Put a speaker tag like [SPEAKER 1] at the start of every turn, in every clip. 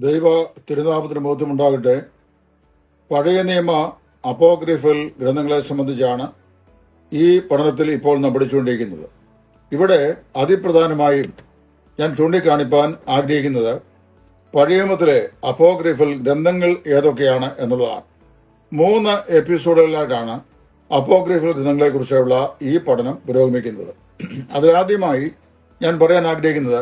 [SPEAKER 1] ദൈവ തിരുനാമത്തിന് ബോധ്യമുണ്ടാകട്ടെ. പഴയ നിയമ അപ്പോക്രിഫൽ ഗ്രന്ഥങ്ങളെ സംബന്ധിച്ചാണ് ഈ പഠനത്തിൽ ഇപ്പോൾ നാം പഠിച്ചുകൊണ്ടിരിക്കുന്നത്. ഇവിടെ അതിപ്രധാനമായും ഞാൻ ചൂണ്ടിക്കാണിപ്പാൻ ആഗ്രഹിക്കുന്നത് പഴയ നിയമത്തിലെ അപ്പോക്രിഫൽ ഗ്രന്ഥങ്ങൾ ഏതൊക്കെയാണ് എന്നുള്ളതാണ്. 3 എപ്പിസോഡുകളിലായിട്ടാണ് അപ്പോക്രിഫൽ ഗ്രന്ഥങ്ങളെക്കുറിച്ചുള്ള ഈ പഠനം പുരോഗമിക്കുന്നത്. അതിലാദ്യമായി ഞാൻ പറയാൻ ആഗ്രഹിക്കുന്നത്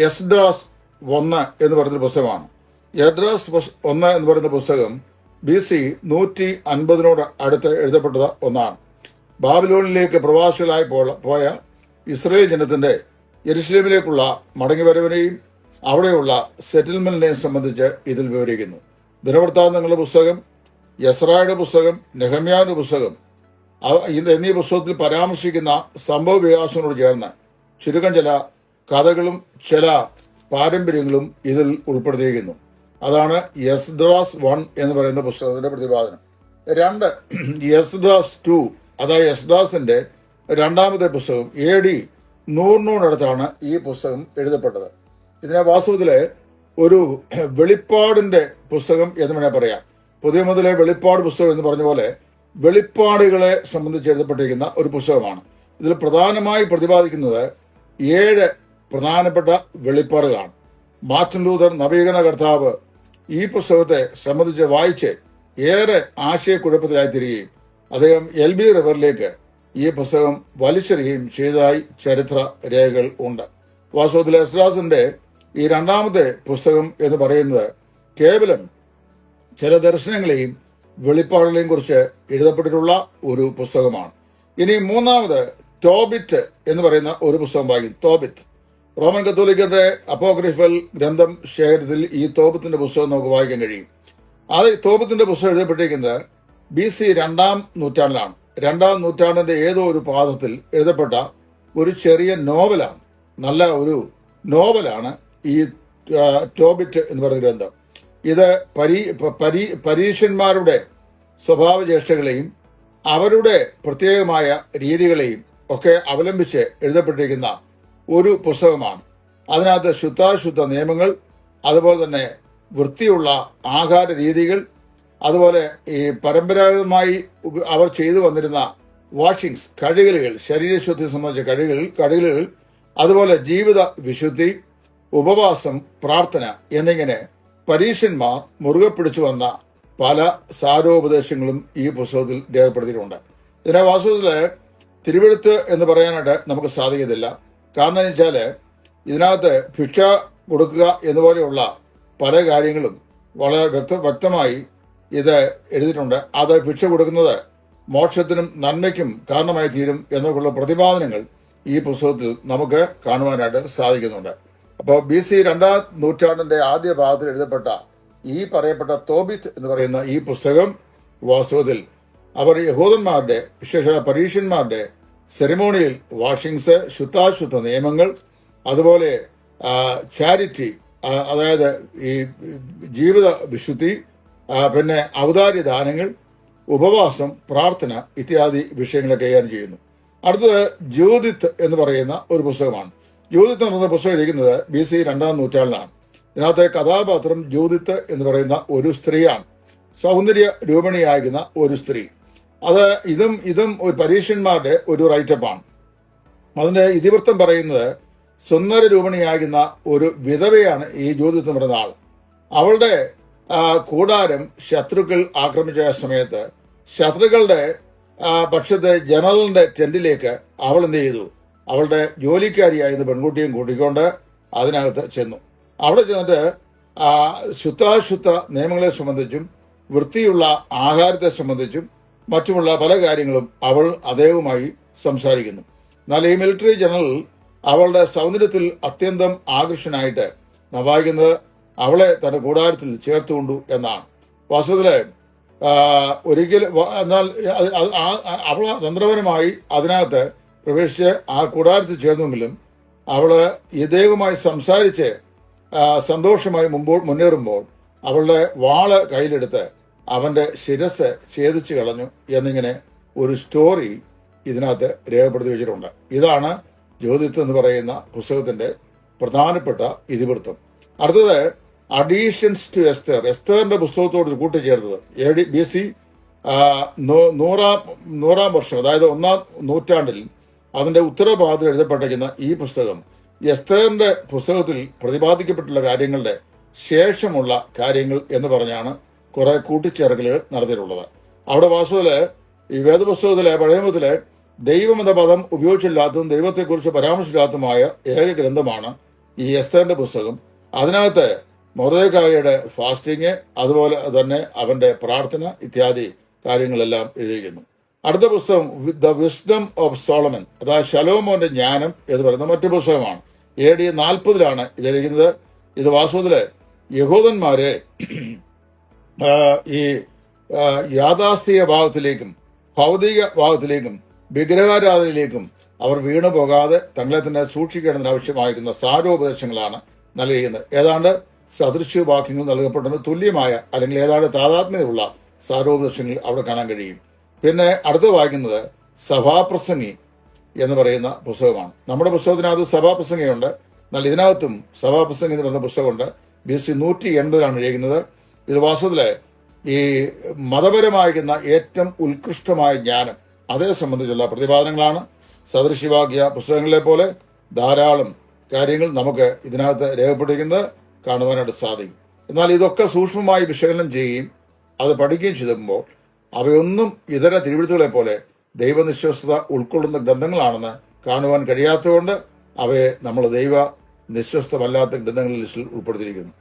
[SPEAKER 1] എസ്ഡ്രാസ് 1 എന്ന് പറയുന്ന പുസ്തകമാണ്. എസ്ഡ്രാസ് 1 എന്ന് പറയുന്ന പുസ്തകം BC 150 അടുത്ത് എഴുതപ്പെട്ട ഒന്നാണ്. ബാബിലോണിലേക്ക് പ്രവാസികളായി പോയ ഇസ്രയേൽ ജനത്തിന്റെ യെരുശലേമിലേക്കുള്ള മടങ്ങിവരവിനെയും അവിടെയുള്ള സെറ്റിൽമെന്റിനെയും സംബന്ധിച്ച് ഇതിൽ വിവരിക്കുന്നു. ദിനവൃത്താന്തങ്ങളുടെ പുസ്തകം, യെസ്രായുടെ പുസ്തകം, നെഹമ്യാവിന്റെ പുസ്തകം എന്നീ പുസ്തകത്തിൽ പരാമർശിക്കുന്ന സംഭവ വികാസങ്ങളോട് ചേർന്ന് ചുരുക്കം ചില കഥകളും ചില പാരമ്പര്യങ്ങളും ഇതിൽ ഉൾപ്പെടുത്തിയിരിക്കുന്നു. അതാണ് എസ്ഡ്രാസ് 1 എന്ന് പറയുന്ന പുസ്തകത്തിന്റെ പ്രതിപാദനം. 2 എസ്ഡ്രാസ് 2, അതായത് എസ്ഡ്രാസിന്റെ രണ്ടാമത്തെ പുസ്തകം AD 100 ഈ പുസ്തകം എഴുതപ്പെട്ടത്. ഇതിനെ വാസ്തവത്തിലെ ഒരു വെളിപ്പാടിന്റെ പുസ്തകം എന്ന് വേണേൽ പറയാം. പുതിയ മുതലേ വെളിപ്പാട് പുസ്തകം എന്ന് പറഞ്ഞ പോലെ വെളിപ്പാടുകളെ സംബന്ധിച്ച് എഴുതപ്പെട്ടിരിക്കുന്ന ഒരു പുസ്തകമാണ്. ഇതിൽ പ്രധാനമായി പ്രതിപാദിക്കുന്നത് 7 പ്രധാനപ്പെട്ട വെളിപ്പാടുകളാണ്. മാർട്ടിൻ ലൂതർ നവീകരണ കർത്താവ് ഈ പുസ്തകത്തെ സംബന്ധിച്ച് വായിച്ച് ഏറെ ആശയക്കുഴപ്പത്തിലായിത്തീരുകയും അദ്ദേഹം LB റിവറിലേക്ക് ഈ പുസ്തകം വലിച്ചെറിയുകയും ചെയ്തതായി ചരിത്ര രേഖകൾ ഉണ്ട്. വാസ്തവത്തിൽ എസ്ഡ്രാസിന്റെ ഈ രണ്ടാമത്തെ പുസ്തകം എന്ന് പറയുന്നത് കേവലം ചില ദർശനങ്ങളെയും വെളിപ്പാടുകളെയും കുറിച്ച് എഴുതപ്പെട്ടിട്ടുള്ള ഒരു പുസ്തകമാണ്. ഇനി മൂന്നാമത് തോബിറ്റ് എന്ന് പറയുന്ന ഒരു പുസ്തകം വായിക്കും. തോബിത്ത് റോമൻ കത്തോലിക്കരുടെ അപ്പോക്രിഫൽ ഗ്രന്ഥം ശേഖരത്തിൽ ഈ തോബത്തിന്റെ പുസ്തകം നമുക്ക് വായിക്കാൻ കഴിയും. അത് തോബത്തിന്റെ പുസ്തകം എഴുതപ്പെട്ടിരിക്കുന്നത് BC 2-ാം നൂറ്റാണ്ടിലാണ്. 2-ാം നൂറ്റാണ്ടിന്റെ ഏതോ ഒരു പാദത്തിൽ എഴുതപ്പെട്ട ഒരു ചെറിയ നോവലാണ്. നല്ല ഒരു നോവലാണ് ഈ തോബിറ്റ് എന്ന് പറയുന്ന ഗ്രന്ഥം. ഇത് പരീശന്മാരുടെ സ്വഭാവചേഷ്ടകളെയും അവരുടെ പ്രത്യേകമായ രീതികളെയും ഒക്കെ അവലംബിച്ച് എഴുതപ്പെട്ടിരിക്കുന്ന ഒരു പുസ്തകമാണ്. അതിനകത്ത് ശുദ്ധാശുദ്ധ നിയമങ്ങൾ, അതുപോലെ തന്നെ വൃത്തിയുള്ള ആഹാര രീതികൾ, അതുപോലെ ഈ പരമ്പരാഗതമായി അവർ ചെയ്തു വന്നിരുന്ന വാഷിങ്സ്, കഴുകലുകൾ, ശരീരശുദ്ധി സംബന്ധിച്ച കഴുകലുകൾ, അതുപോലെ ജീവിത വിശുദ്ധി, ഉപവാസം, പ്രാർത്ഥന എന്നിങ്ങനെ പരീശന്മാർ മുറുകെ പിടിച്ചു വന്ന പല സാരോപദേശങ്ങളും ഈ പുസ്തകത്തിൽ രേഖപ്പെടുത്തിയിട്ടുണ്ട്. ഇതിനെ വാസ്തവത്തിൽ തിരുവെഴുത്ത് എന്ന് പറയാനായിട്ട് നമുക്ക് സാധിക്കത്തില്ല. കാരണം എന്ന് വെച്ചാൽ ഇതിനകത്ത് ഭിക്ഷ കൊടുക്കുക എന്നുപോലെയുള്ള പല കാര്യങ്ങളും വളരെ വ്യക്തമായി ഇത് എഴുതിയിട്ടുണ്ട്. അത് ഭിക്ഷ കൊടുക്കുന്നത് മോക്ഷത്തിനും നന്മയ്ക്കും കാരണമായി തീരും എന്നൊക്കെയുള്ള പ്രതിപാദനങ്ങൾ ഈ പുസ്തകത്തിൽ നമുക്ക് കാണുവാനായിട്ട് സാധിക്കുന്നുണ്ട്. അപ്പോൾ BC 2-ാം നൂറ്റാണ്ടിന്റെ ആദ്യ ഭാഗത്തിൽ എഴുതപ്പെട്ട ഈ പറയപ്പെട്ട തോബിത്ത് എന്ന് പറയുന്ന ഈ പുസ്തകം വാസ്തവത്തിൽ അവർ യഹൂദന്മാരുടെ, വിശേഷ പരീശന്മാരുടെ സെറിമോണിയൽ വാഷിങ്സ്, ശുദ്ധാശുദ്ധ നിയമങ്ങൾ, അതുപോലെ ചാരിറ്റി, അതായത് ഈ ജീവിത വിശുദ്ധി, പിന്നെ ഔദാര്യ ദാനങ്ങൾ, ഉപവാസം, പ്രാർത്ഥന ഇത്യാദി വിഷയങ്ങളെ കൈകാര്യം ചെയ്യുന്നു. അടുത്തത് ജൂദിത്ത് എന്ന് പറയുന്ന ഒരു പുസ്തകമാണ്. ജൂദിത്ത് എന്ന പുസ്തകം എഴുതിക്കുന്നത് BC 2-ാം നൂറ്റാണ്ടിലാണ്. ഇതിനകത്തെ കഥാപാത്രം ജൂദിത്ത് എന്ന് പറയുന്ന ഒരു സ്ത്രീയാണ്. സൗന്ദര്യ രൂപണിയാകുന്ന ഒരു സ്ത്രീ. അത് ഇതും ഒരു പരീശന്മാരുടെ ഒരു റൈറ്റപ്പാണ്. അതിന്റെ ഇതിവൃത്തം പറയുന്നത് സുന്ദര രൂപണിയാകുന്ന ഒരു വിധവയാണ് ഈ ജൂദിത്ത് എന്ന് പറയുന്ന ആൾ. അവളുടെ കൂടാരം ശത്രുക്കൾ ആക്രമിച്ച സമയത്ത് ശത്രുക്കളുടെ പക്ഷത്തെ ജനറലിന്റെ ടെന്റിലേക്ക് അവൾ എന്ത് ചെയ്തു? അവളുടെ ജോലിക്കാരിയായിരുന്ന പെൺകുട്ടിയും കൂട്ടിക്കൊണ്ട് അതിനകത്ത് ചെന്നു. അവിടെ ചെന്നിട്ട് ശുദ്ധാശുദ്ധ നിയമങ്ങളെ സംബന്ധിച്ചും വൃത്തിയുള്ള ആഹാരത്തെ സംബന്ധിച്ചും മറ്റുമുള്ള പല കാര്യങ്ങളും അവൾ അദ്ദേഹവുമായി സംസാരിക്കുന്നു. എന്നാൽ ഈ മിലിറ്ററി ജനറൽ അവളുടെ സൗന്ദര്യത്തിൽ അത്യന്തം ആകർഷനായിട്ട് നാം വായിക്കുന്നത് അവളെ തന്റെ കൂടാരത്തിൽ ചേർത്തുകൊണ്ടു എന്നാണ്. വാസ്തവത്തില് ഒരിക്കലും എന്നാൽ അവൾ തന്ത്രപരമായി അതിനകത്ത് പ്രവേശിച്ച് ആ കൂടാരത്തിൽ ചേർന്നെങ്കിലും അവള് ഇദ്ദേഹവുമായി സംസാരിച്ച് സന്തോഷമായി മുന്നേറുമ്പോൾ അവളുടെ വാള് കയ്യിലെടുത്ത് അവന്റെ ശിരസ് ഛേദിച്ചു കളഞ്ഞു എന്നിങ്ങനെ ഒരു സ്റ്റോറി ഇതിനകത്ത് രേഖപ്പെടുത്തി വെച്ചിട്ടുണ്ട്. ഇതാണ് ജ്യോതിത്ത് എന്ന് പറയുന്ന പുസ്തകത്തിന്റെ പ്രധാനപ്പെട്ട ഇതിവൃത്തം. അടുത്തത് അഡീഷൻസ് ടു എസ്തേർ, എസ്തേറിന്റെ പുസ്തകത്തോട് കൂട്ടിച്ചേർത്തത് BC നൂറാം വർഷം, അതായത് 1-ാം നൂറ്റാണ്ടിൽ അതിന്റെ ഉത്തരഭാഗത്തിൽ എഴുതപ്പെട്ടിരിക്കുന്ന ഈ പുസ്തകം എസ്തേറിന്റെ പുസ്തകത്തിൽ പ്രതിപാദിക്കപ്പെട്ടുള്ള കാര്യങ്ങളുടെ ശേഷമുള്ള കാര്യങ്ങൾ എന്ന് പറഞ്ഞാണ് കുറെ കൂട്ടിച്ചേർക്കലുകൾ നടത്തിയിട്ടുള്ളത്. അവിടെ വാസ്തവത്തില് ഈ വേദപുസ്തകത്തിലെ പഴയമത്തിലെ ദൈവം എന്ന പദം ഉപയോഗിച്ചില്ലാത്തതും ദൈവത്തെക്കുറിച്ച് പരാമർശിക്കാത്തതുമായ ഏക ഗ്രന്ഥമാണ് ഈ എസ്തേറിന്റെ പുസ്തകം. അതിനകത്ത് മൊർദെഖായിയുടെ ഫാസ്റ്റിങ്, അതുപോലെ തന്നെ അവന്റെ പ്രാർത്ഥന ഇത്യാദി കാര്യങ്ങളെല്ലാം എഴുതിയിരിക്കുന്നു. അടുത്ത പുസ്തകം ദ വിസ്ഡം ഓഫ് സോളമൻ, അതായത് ശലോമോന്റെ ജ്ഞാനം എന്ന് പറയുന്ന മറ്റു പുസ്തകമാണ്. AD 40 ഇത് എഴുതുന്നത്. ഇത് വാസ്തവത്തില് യഹൂദന്മാരെ ഈ യാഥാസ്ഥിക ഭാഗത്തിലേക്കും ഭൗതിക ഭാഗത്തിലേക്കും വിഗ്രഹാരാധനയിലേക്കും അവർ വീണു പോകാതെ തങ്ങളെ തന്നെ സൂക്ഷിക്കേണ്ടതിന് ആവശ്യമായിരിക്കുന്ന സാരോപദേശങ്ങളാണ് നൽകിയിരിക്കുന്നത്. ഏതാണ്ട് സദൃശ്യവാക്യങ്ങൾ നൽകപ്പെടുന്ന തുല്യമായ അല്ലെങ്കിൽ ഏതാണ്ട് താതാത്മ്യതയുള്ള സാരോപദേശങ്ങൾ അവിടെ കാണാൻ കഴിയും. പിന്നെ അടുത്ത് വായിക്കുന്നത് സഭാപ്രസംഗി എന്ന് പറയുന്ന പുസ്തകമാണ്. നമ്മുടെ പുസ്തകത്തിനകത്ത് സഭാപ്രസംഗിയുണ്ട്, എന്നാൽ ഇതിനകത്തും സഭാപ്രസംഗി എന്ന് പറയുന്ന പുസ്തകമുണ്ട്. BC 180 എഴുതുന്നത്. ഇത് വാസ്തവത്തില് ഈ മതപരമായിരിക്കുന്ന ഏറ്റവും ഉത്കൃഷ്ടമായ ജ്ഞാനം അതേ സംബന്ധിച്ചുള്ള പ്രതിപാദനങ്ങളാണ്. സദൃശ്യവാക്യ പുസ്തകങ്ങളെ പോലെ ധാരാളം കാര്യങ്ങൾ നമുക്ക് ഇതിനകത്ത് രേഖപ്പെട്ടിരിക്കുന്നത് കാണുവാനായിട്ട് സാധിക്കും. എന്നാൽ ഇതൊക്കെ സൂക്ഷ്മമായി വിശകലനം ചെയ്യുകയും അത് പഠിക്കുകയും ചെയ്തുമ്പോൾ അവയൊന്നും ഇതര തിരുവഴുത്തുകളെ പോലെ ദൈവനിശ്വസ്തത ഉൾക്കൊള്ളുന്ന ഗ്രന്ഥങ്ങളാണെന്ന് കാണുവാൻ കഴിയാത്തതുകൊണ്ട് അവയെ നമ്മൾ ദൈവ നിശ്വസ്തമല്ലാത്ത ഗ്രന്ഥങ്ങളുടെ ലിസ്റ്റിൽ ഉൾപ്പെടുത്തിയിരിക്കുന്നു.